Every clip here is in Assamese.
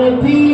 Yeah.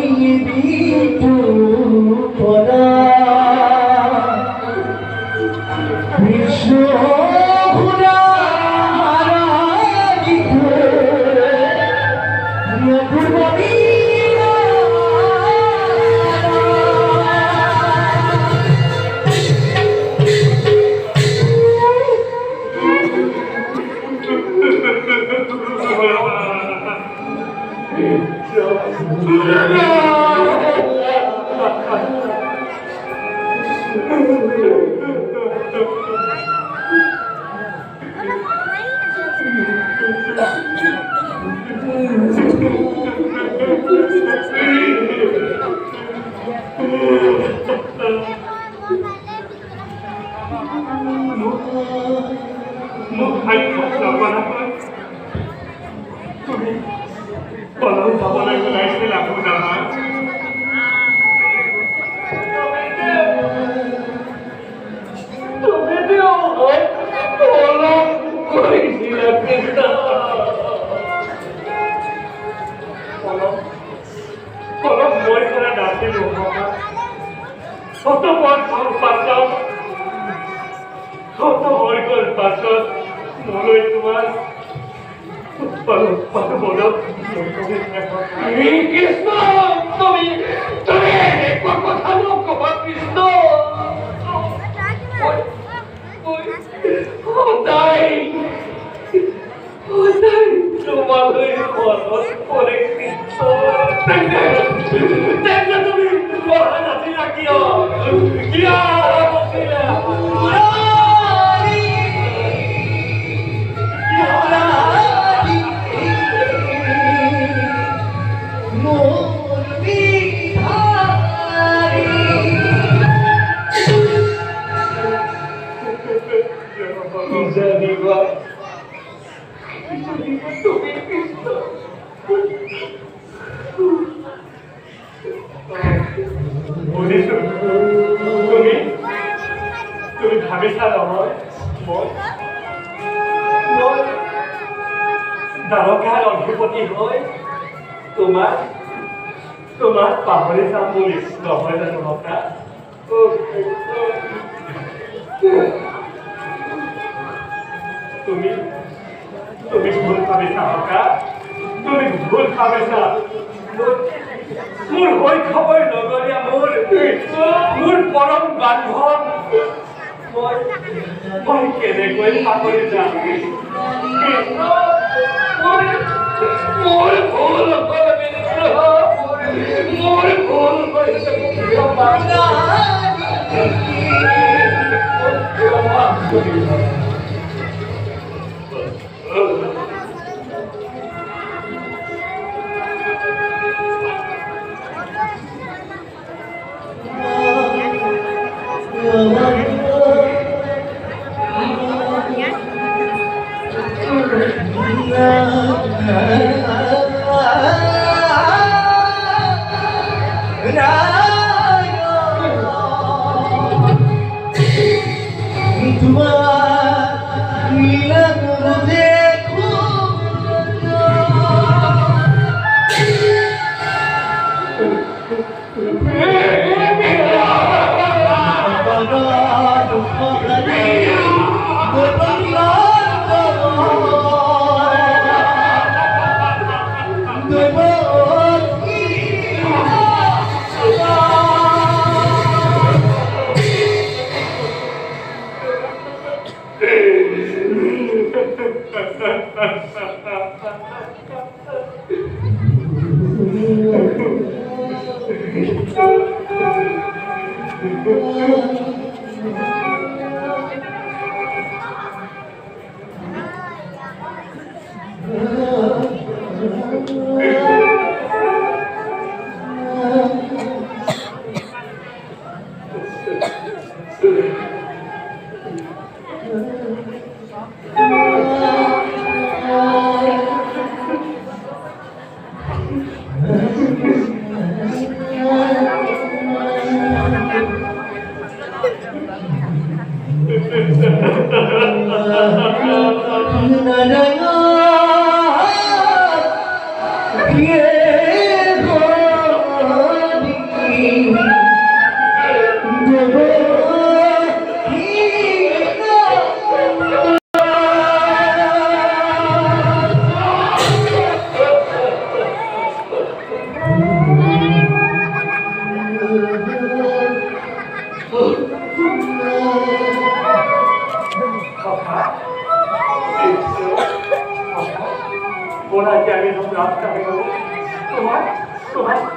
তোমাৰ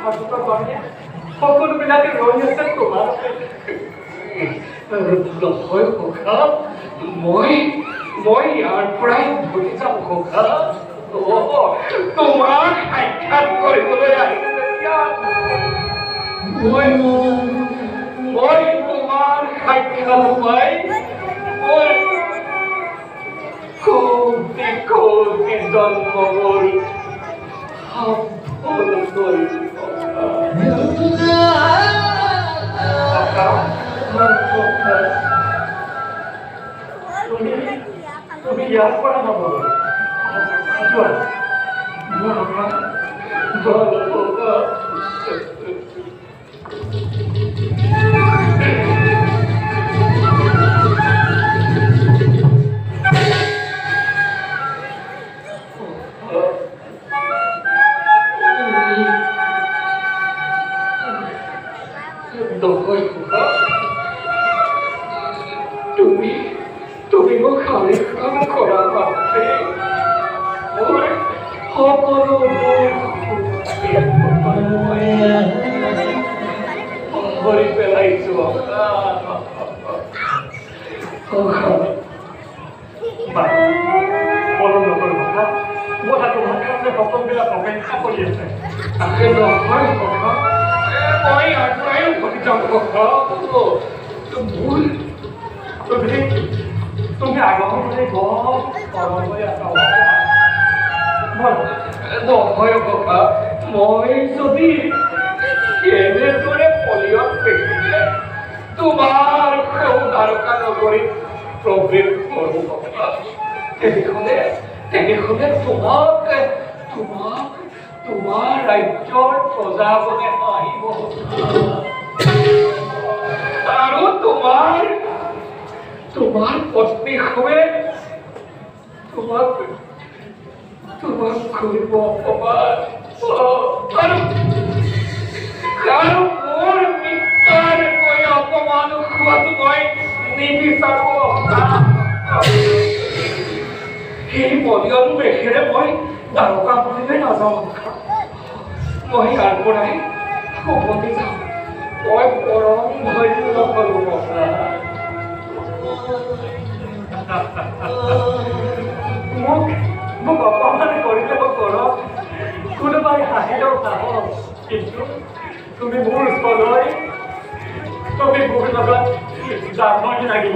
সন্তুষ্ট কাৰণে সকলোবিলাকে ৰৈ আছে তোমাৰ নহয় সখা মই ইয়াৰ পৰাই উভতি যাম সখা তোমাৰ সাক্ষাৎ কৰিবলৈ আহিছে মই তোমাৰ সাক্ষাৎ পাই কোটি জন্মবোৰ তুমি ইয়াৰ পৰা নগ'ল তুমি মোক শাৰীখন কৰা মাত্ৰে মই সকলোবোৰ পাহৰি পেলাইছো পলম নকৰো কথা মই তোমাৰ কাৰণে সকলোবিলাক অপেক্ষা কৰি আছে তাকে নহয় কথা মই ইয়াৰ পৰাই উভতি যাম কথা তুমি আগমনে বৰ সৰলকৈ আছা নহয় কথা মই যদি এনেদৰে পলিয়ত দেখিলে তোমাৰ সৌদাৰকা নগৰীত প্ৰৱেশ কৰোঁ কথা তেনেহ'লে তোমাৰ ৰাজ্যৰ প্ৰজাজনে আহিব আৰু তোমাৰ পত্নী হৈ তোমাক কৰিব অপমান আৰু মোৰ মিত্ৰৰ কৈ অপমান খোৱাটো মই নিবিচাৰোঁ সেই পলিয়ন বেশেৰে মই দ্বাৰকা বুলিলে নাযাওঁ মই ইয়াৰ পৰাই উভতি যাওঁ মই পৰম ধৈৰ্য কৰোঁ মোক অপমান কৰিলে কৰক কোনোবাই হাঁহিলেও হাঁহক কিন্তু তুমি মোৰ ওচৰলৈ তুমি মোৰ লগত যাবই লাগিব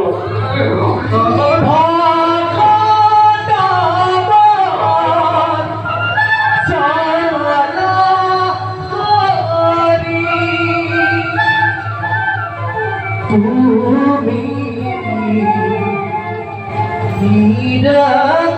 Tidak